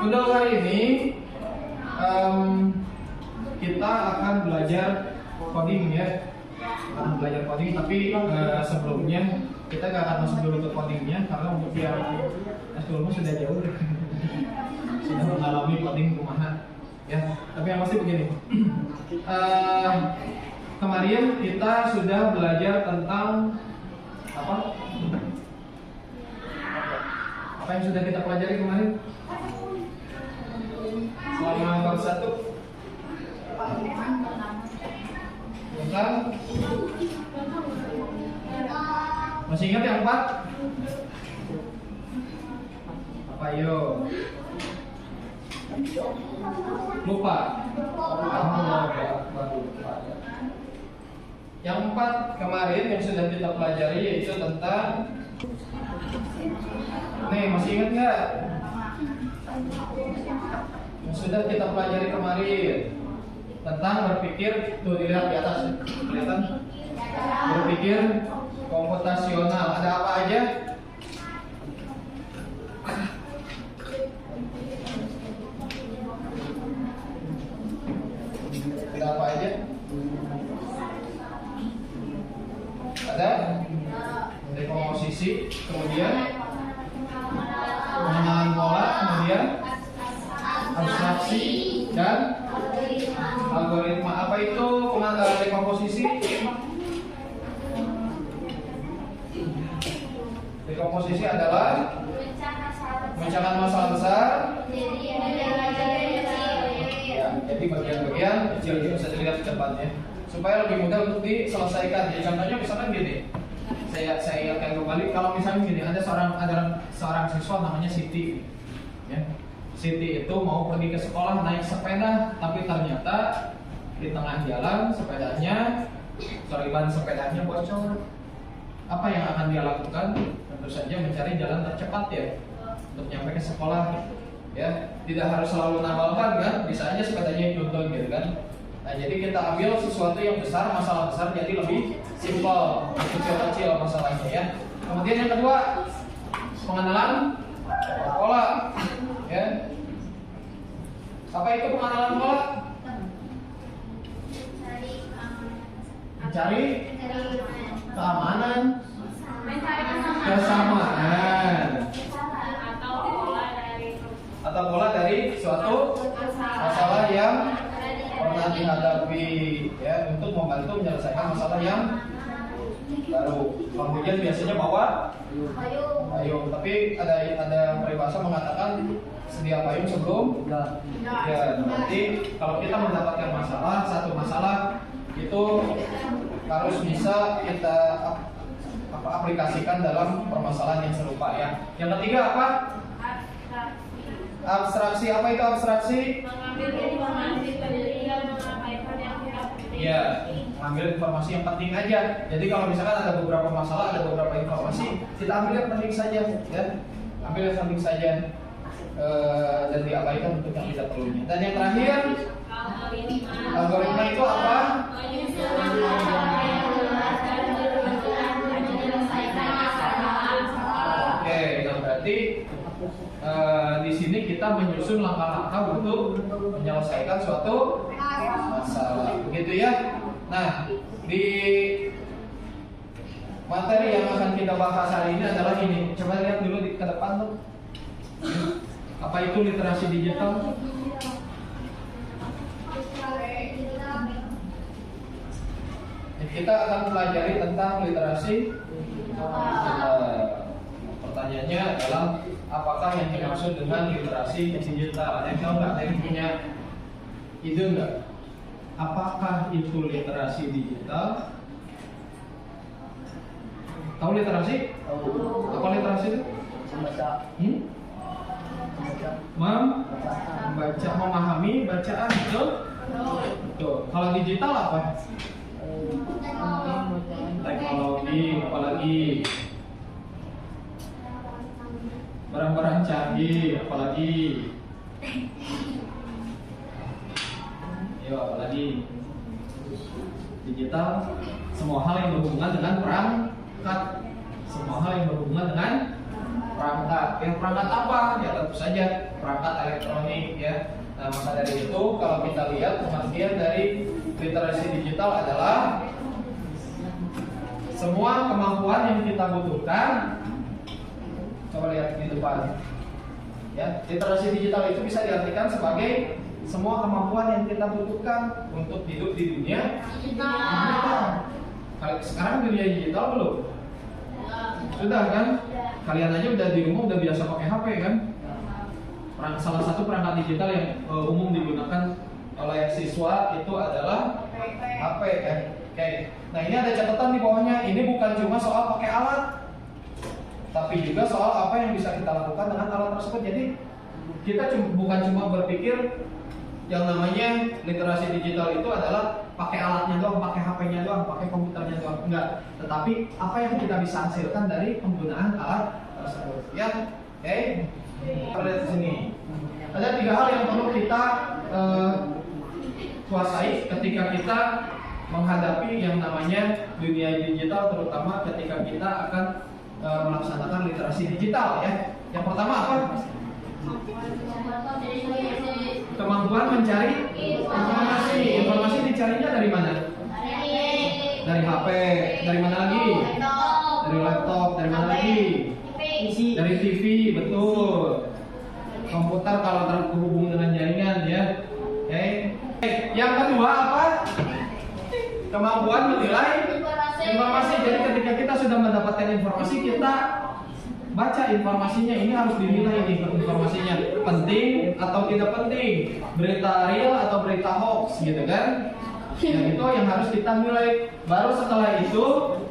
Untuk hari ini kita akan belajar coding ya. Tapi sebelumnya kita gak akan masuk dulu ke codingnya karena untuk yang S2 sudah jauh sudah mengalami coding rumahan ya. Tapi yang pasti begini, kemarin kita sudah belajar tentang apa yang sudah kita pelajari kemarin selama bab 1 tentang, masih ingat yang 4? Apa yo? Lupa. Yang 4 kemarin yang sudah kita pelajari yaitu tentang, nih masih ingat nggak? Yang sudah kita pelajari kemarin tentang berpikir, tuh dilihat di atas, kelihatan? Berpikir komputasional. Ada apa aja? Ada apa aja? Ada dekomposisi, kemudian pengenalan pola, kemudian abstraksi dan algoritma. Apa itu dekomposisi? Dekomposisi adalah memecahkan masalah besar ya, jadi bagian-bagian kecil ini bisa dilihat di depannya supaya lebih mudah untuk diselesaikan. Jadi contohnya misalkan gini, saya ingatkan kembali, kalau misalnya gini, ada seorang siswa namanya Siti ya. Siti itu mau pergi ke sekolah naik sepeda, tapi ternyata di tengah jalan ban sepedanya bocor. Apa yang akan dia lakukan? Tentu saja mencari jalan tercepat ya untuk nyampe ke sekolah ya. Tidak harus selalu nambal ban kan, bisa aja sepedanya dituntun gitu kan. Nah, jadi kita ambil sesuatu yang besar, masalah besar jadi lebih simpel, kecil-kecil masalahnya ya. Kemudian yang kedua, pengenalan pola ya. Apa itu pengenalan pola? Mencari keamanan, kesamaan, atau pola dari suatu masalah yang pernah dihadapi ya, untuk membantu menyelesaikan masalah yang baru. Kemudian biasanya bawa payung, tapi ada peribahasa mengatakan sedia payung sebelum ya. Berarti kalau kita mendapatkan satu masalah itu harus bisa kita aplikasikan dalam permasalahan yang serupa ya. Yang ketiga apa? Abstraksi. Apa itu abstraksi? Ya, mengambil informasi yang penting aja. Jadi kalau misalkan ada beberapa masalah, ada beberapa informasi, kita ambil yang penting saja ya. Ambil yang penting saja dan diabaikan untuk yang tidak perlunya. Dan yang terakhir, algoritma itu apa? Oke, nah berarti di sini kita menyusun langkah-langkah untuk menyelesaikan suatu masalah, begitu ya. Nah, di materi yang akan kita bahas hari ini adalah ini. Coba lihat dulu ke depan tuh. Apa itu literasi digital? Kita akan pelajari tentang literasi digital. Pertanyaannya adalah apakah yang dimaksud dengan literasi digital? Ada yang tahu nggak? Ada yang punya ide nggak? Apakah itu literasi digital? Tahu literasi? Apa literasi itu? Membaca, memahami bacaan, betul? Betul. Kalau digital apa? Teknologi, apalagi barang-barang canggih, apalagi apalagi digital, semua hal yang berhubungan dengan perangkat, semua hal yang berhubungan dengan perangkat. Yang perangkat apa? Ya tentu saja perangkat elektronik ya. Nah, maka dari itu kalau kita lihat pengertian dari literasi digital adalah semua kemampuan yang kita butuhkan. Coba lihat di depan. Ya, literasi digital itu bisa diartikan sebagai semua kemampuan yang kita butuhkan untuk hidup di dunia digital. Sekarang dunia digital belum? Sudah kan? Kalian aja udah di rumah udah biasa pakai HP kan? Salah satu perangkat digital yang umum digunakan oleh siswa itu adalah HP kan? Oke. Nah, ini ada catatan di bawahnya. Ini bukan cuma soal pakai alat, tapi juga soal apa yang bisa kita lakukan dengan alat tersebut. Jadi kita bukan cuma berpikir yang namanya literasi digital itu adalah pakai alatnya doang, pakai HP-nya doang, pakai komputernya doang. Enggak, tetapi apa yang kita bisa hasilkan dari penggunaan alat tersebut. Ya, oke. Lihat di sini. Ada 3 hal yang perlu kita kuasai ketika kita menghadapi yang namanya dunia digital, terutama ketika kita akan melaksanakan literasi digital ya. Yang pertama apa? Kemampuan mencari informasi. Informasi dicarinya dari mana? Dari HP. Dari mana lagi? Dari laptop. Dari mana lagi? Dari TV, betul. Komputer kalau terhubung dengan jaringan ya. Oke. Yang kedua apa? Kemampuan menilai informasi. Jadi ketika kita sudah mendapatkan informasi, kita baca informasinya, ini harus dinilai nih informasinya penting atau tidak penting, berita real atau berita hoax gitu kan. Yang itu yang harus kita nilai. Baru setelah itu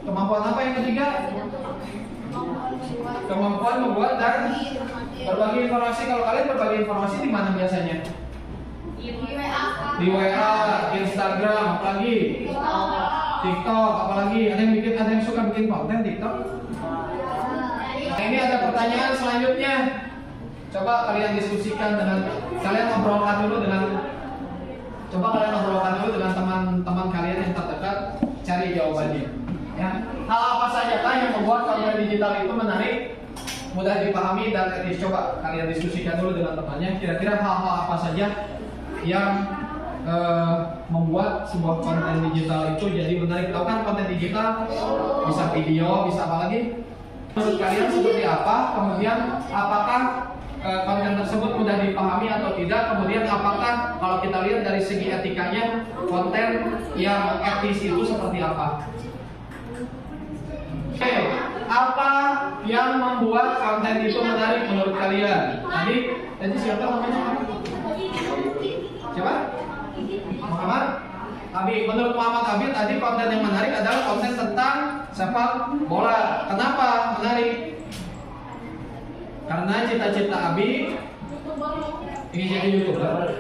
kemampuan apa yang ketiga? Kemampuan membuat dan berbagi informasi. Kalau kalian berbagi informasi di mana biasanya? Di WA, Instagram, apalagi TikTok, apalagi ada yang suka bikin konten TikTok. Nah, ini ada pertanyaan selanjutnya. Coba kalian diskusikan kalian obrolkan dulu dengan teman-teman kalian yang terdekat, cari jawabannya. Ya, hal apa saja yang membuat konten digital itu menarik, mudah dipahami dan etis? Coba kalian diskusikan dulu dengan temannya. Kira-kira hal-hal apa saja yang membuat sebuah konten digital itu jadi menarik? Tahu kan konten digital bisa video, bisa apa lagi? Menurut kalian seperti apa? Kemudian apakah konten tersebut mudah dipahami atau tidak? Kemudian apakah kalau kita lihat dari segi etikanya konten yang etis itu seperti apa? Oke, apa yang membuat konten itu menarik menurut kalian? Tadi siapa namanya? Siapa? Muhammad Abi. Menurut Muhammad Abi tadi konten yang menarik adalah konten tentang sepak bola. Kenapa menarik? Karena cita-cita Abi ingin jadi YouTuber.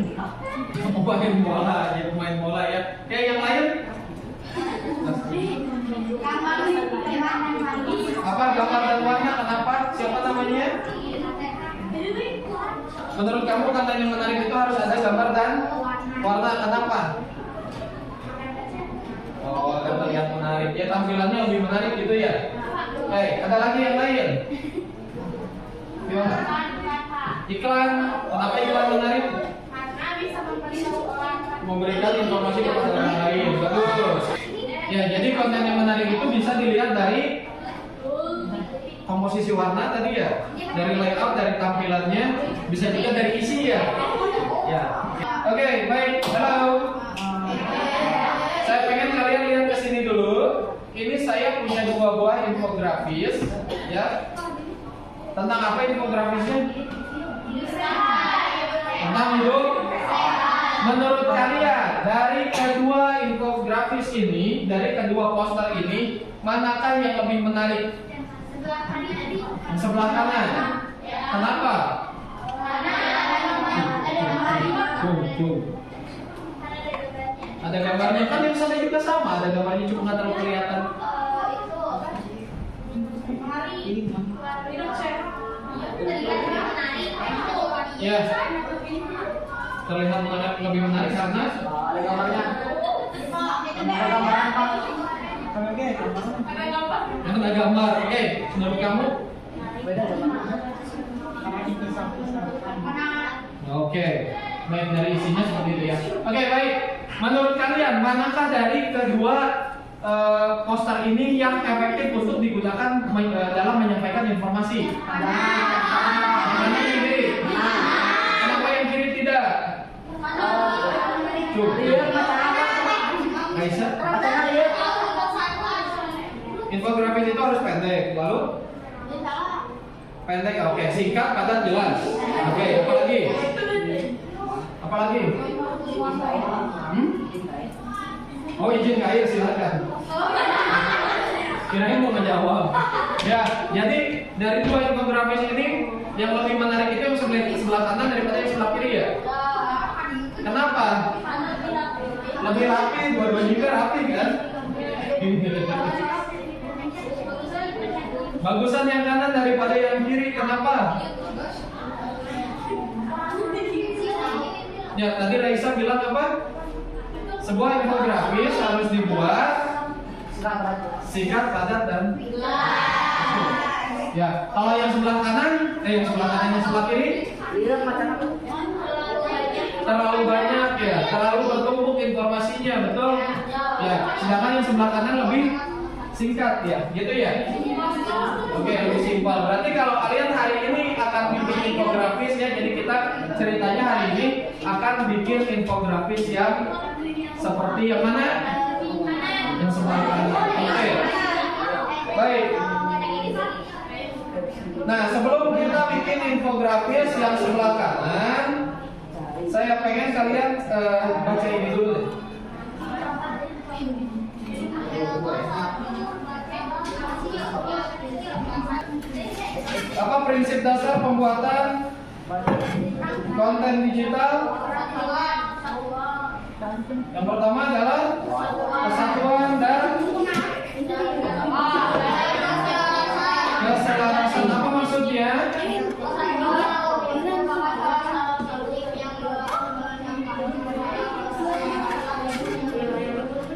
Main bola, jadi pemain bola ya. Oke, yang lain? Apa gambar dan warna? Kenapa? Siapa namanya? Menurut kamu konten yang menarik itu harus ada gambar dan warna. Kenapa? Oh, agar terlihat menarik. Ya, tampilannya lebih menarik gitu ya. Oke, ada lagi yang lain? Gimana? Iklan. Kenapa iklan menarik? Karena bisa memberitahu orang, Memberikan informasi kepada orang lain. Bagus. Ya, jadi konten yang menarik itu bisa dilihat dari komposisi warna tadi ya, dari layout, dari tampilannya, bisa juga dari isi ya. Ya. Oke, baik. Halo. Saya pengen kalian lihat ke sini dulu. Ini saya punya 2 buah infografis, ya. Tentang apa infografisnya? Tentang hidup. Menurut kalian, dari kedua infografis ini, dari kedua poster ini, manakah yang lebih menarik? Yang sebelah kanan. Kenapa? Ada gambarnya kan yang sana juga sama, ada gambarnya cuma nggak terlalu kelihatan. Ya, terlihat lebih menarik karena ada gambarnya. Ada gambar. Oke, menurut kamu? Oke, baik, dari isinya seperti itu ya. Oke, baik. Menurut kalian manakah dari kedua poster ini yang efektif untuk digunakan dalam menyampaikan informasi? Mana yang kiri? Kenapa yang kiri tidak? Aisyah? Infografis itu harus pendek, lalu? Pendek, oke. Singkat, padat, jelas. Oke, apa lagi? Apa lagi? Oh, izin Kak, silakan. Kirain mau menjawab. Ya, jadi dari dua infografis ini yang lebih menarik itu yang sebelah kanan daripada yang sebelah kiri ya. Kenapa? Lebih rapi, dua-dua juga rapi kan? Bagusan yang kanan daripada yang kiri, kenapa? Ya, tadi Raisa bilang apa? Sebuah infografis harus dibuat singkat, padat, dan ya, kalau yang sebelah kanan, yang sebelah kiri terlalu banyak ya, terlalu bertumpuk informasinya, betul? Ya, sedangkan yang sebelah kanan lebih singkat ya, gitu ya. Oke, lebih simpel. Berarti kalau kalian hari ini akan bikin infografis ya, jadi kita ceritanya hari ini akan bikin infografis yang seperti yang mana? Yang sebelah kanan. Oke. Baik. Nah, sebelum kita bikin infografis yang sebelah kanan, saya pengen kalian baca ini dulu deh. Apa prinsip dasar pembuatan konten digital? Yang pertama adalah kesatuan dan keselarasan. Apa maksudnya?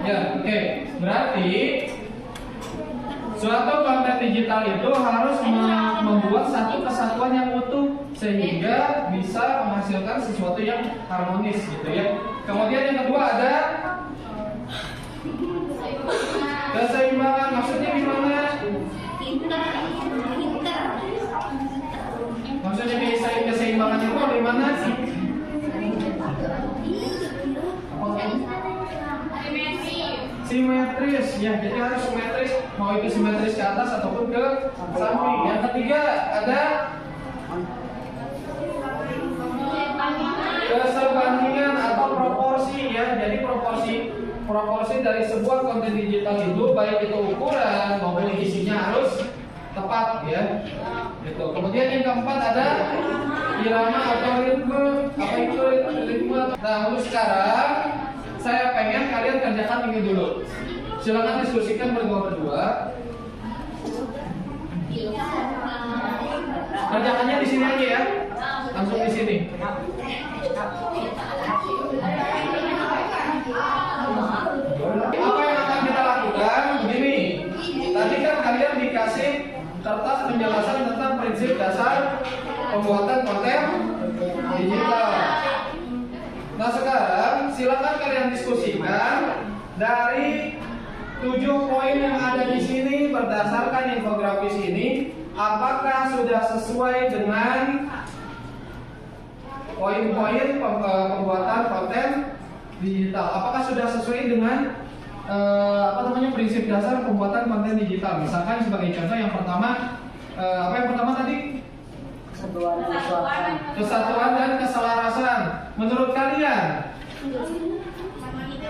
Ya, oke. Berarti suatu konten digital itu harus membuat satu kesatuan yang utuh sehingga bisa menghasilkan sesuatu yang harmonis gitu ya. Kemudian yang kedua ada keseimbangan. Maksudnya gimana? Maksudnya keseimbangan itu di mana sih? Simetris ya, jadi harus simetris, mau itu simetris ke atas ataupun ke samping. Yang ketiga ada keserbandingan atau proporsi ya, jadi proporsi dari sebuah konten digital itu baik itu ukuran maupun isinya harus tepat ya. Gitu. Kemudian yang keempat ada irama atau ritme. Apa itu ritme? Nah, untuk sekarang saya pengen kalian kerjakan ini dulu. Silakan diskusikan berdua. Kerjakannya di sini aja ya. Langsung di sini. Apa yang akan kita lakukan? Begini. Tadi kan kalian dikasih kertas penjelasan tentang prinsip dasar pembuatan konten digital. Nah, sekarang silakan kalian diskusikan dari 7 poin yang ada di sini berdasarkan infografis ini, apakah sudah sesuai dengan poin-poin pembuatan konten digital? Apakah sudah sesuai dengan prinsip dasar pembuatan konten digital? Misalkan sebagai contoh yang pertama, apa yang pertama tadi? Kesatuan dan keselarasan. Menurut kalian,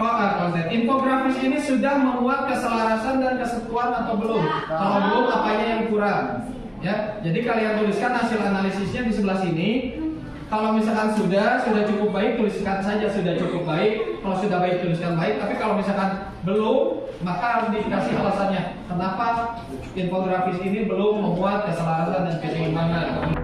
konten infografis ini sudah memuat keselarasan dan kesatuan atau belum? Kalau belum, apanya yang kurang? Ya, jadi kalian tuliskan hasil analisisnya di sebelah sini. Kalau misalkan sudah cukup baik, tuliskan saja sudah cukup baik. Kalau sudah baik, tuliskan baik. Tapi kalau misalkan belum, maka harus dikasih alasannya. Kenapa infografis ini belum memuat keselarasan dan keseimbangan?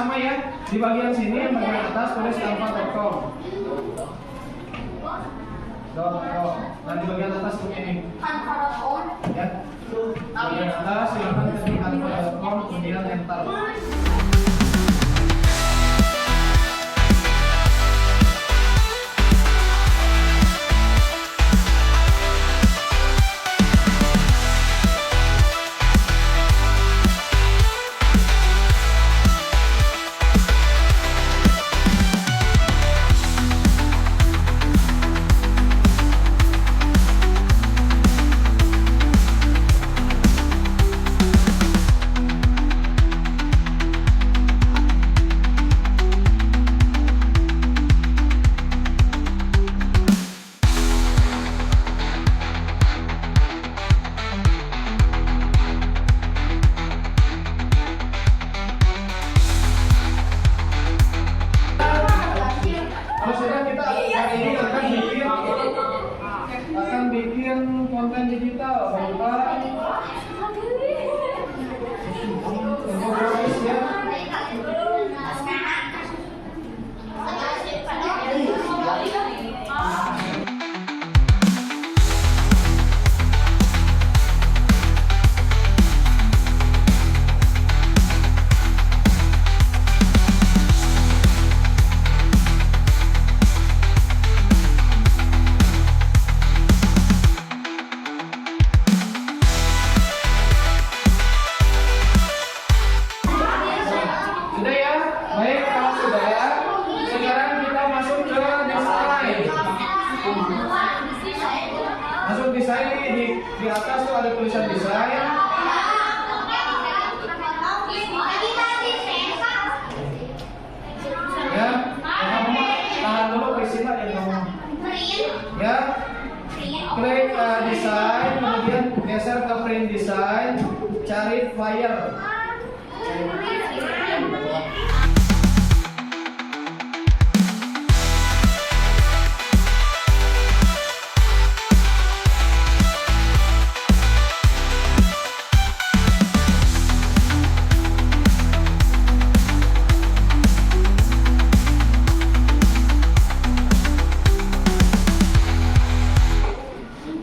sama ya. Di bagian sini, bagian atas tulis canva.com. Nah di bagian atas punya ini. Ya. Bagian atas silakan ketik canva.com kemudian enter. Kalau sudah kita hari ini akan bikin konten digital berupa infografis ya. Sudah ya? Baik, kalau sudah, sekarang kita masuk ke desain. Masuk desain di atas tuh ada tulisan desain. Ya, kamu tahan dulu Priscilla ya kamu. Ya, klik desain, kemudian geser ke print design, cari flyer.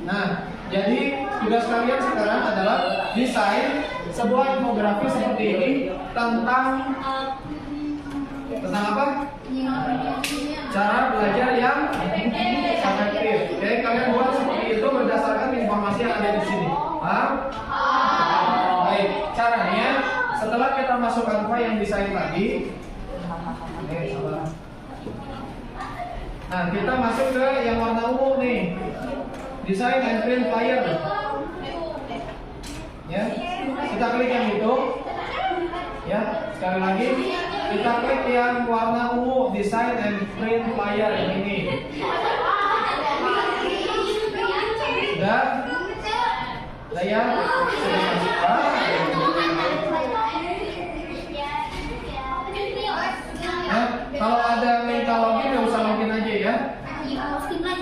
Nah, jadi tugas kalian sekarang adalah desain sebuah infografis seperti ini tentang apa? Cara belajar yang efektif. Oke, kalian buat seperti itu berdasarkan informasi yang ada di sini. Paham? Baik, caranya setelah kita masuk Canva yang desain tadi. Oke, sabar. Nah, kita masuk ke yang warna ungu nih. Design and print flyer. Ya, kita klik yang itu. Ya, sekali lagi kita klik yang warna ungu, design and print flyer yang ini. Sudah? Saya sudah masukkan. Nah, kalau ada minta login, nggak usah login aja ya.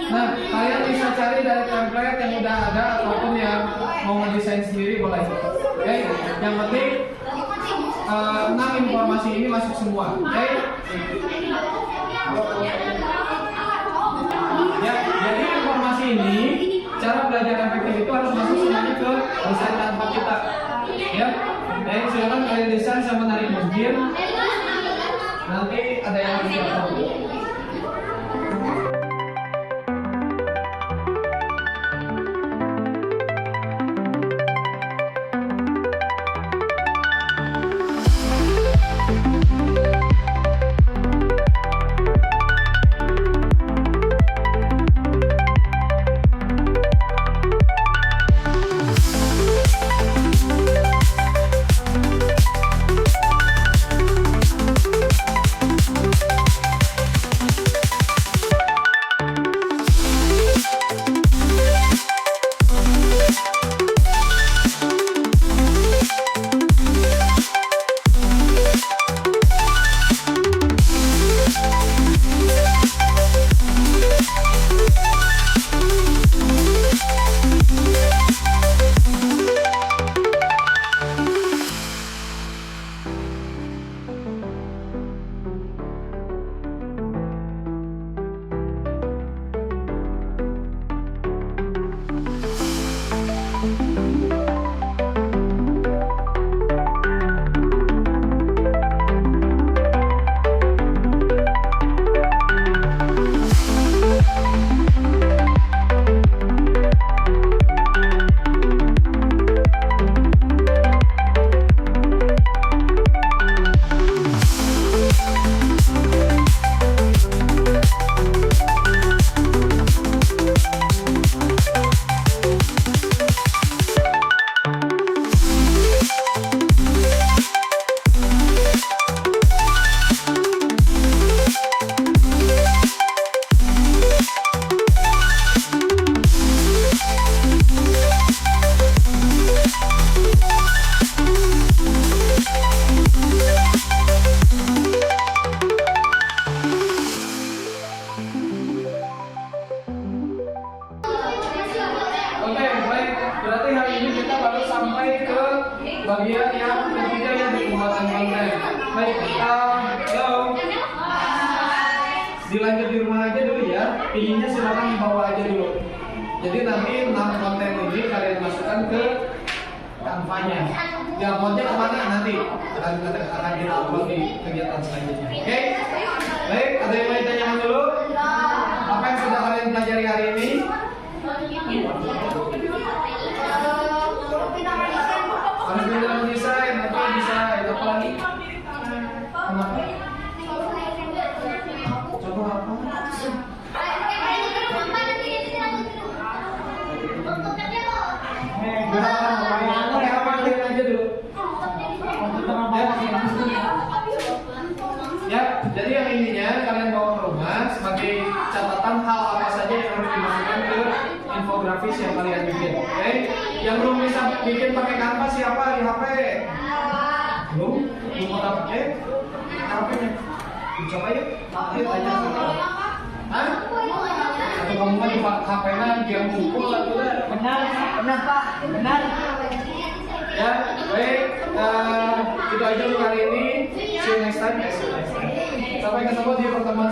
Nah, kalian bisa cari dari template yang udah ada ataupun yang mau ngedesain sendiri boleh. Oke, yang penting 6 informasi ini masuk semua. Oke. Ya, jadi informasi ini cara belajar efektif itu harus masuk semuanya ke desain Canva kita. Ya, baik silakan kalian desain semenarik mungkin. Nanti ada yang bisa. dilanjut di rumah aja dulu ya. Pilihnya silakan bawa aja dulu. Jadi nanti 6 konten ini kalian masukkan ke Canva-nya. Downloadnya kemana nanti akan kita upload di kegiatan selanjutnya. Oke? Baik, ada yang mau ditanyakan dulu? Apa yang sudah kalian pelajari hari ini? Harus belajar desain, apa desain, apa lagi? Kenapa? Coba apa? Ya, jadi yang intinya kalian bawa ke rumah sebagai catatan hal apa saja yang harus dimasukkan ke infografis yang kalian bikin. Oke? Yang belum bisa bikin pakai Canva siapa di HP? Belum? Belum pernah pakai? HP-nya? Coba yuk. Nanti tanya sama. Hah? Atau kamu mah di HP-nya game pukul atau enggak? Benar Pak, benar. Ya, baik. Itu aja untuk hari ini. See you next time. Sampai ketemu di pertemuan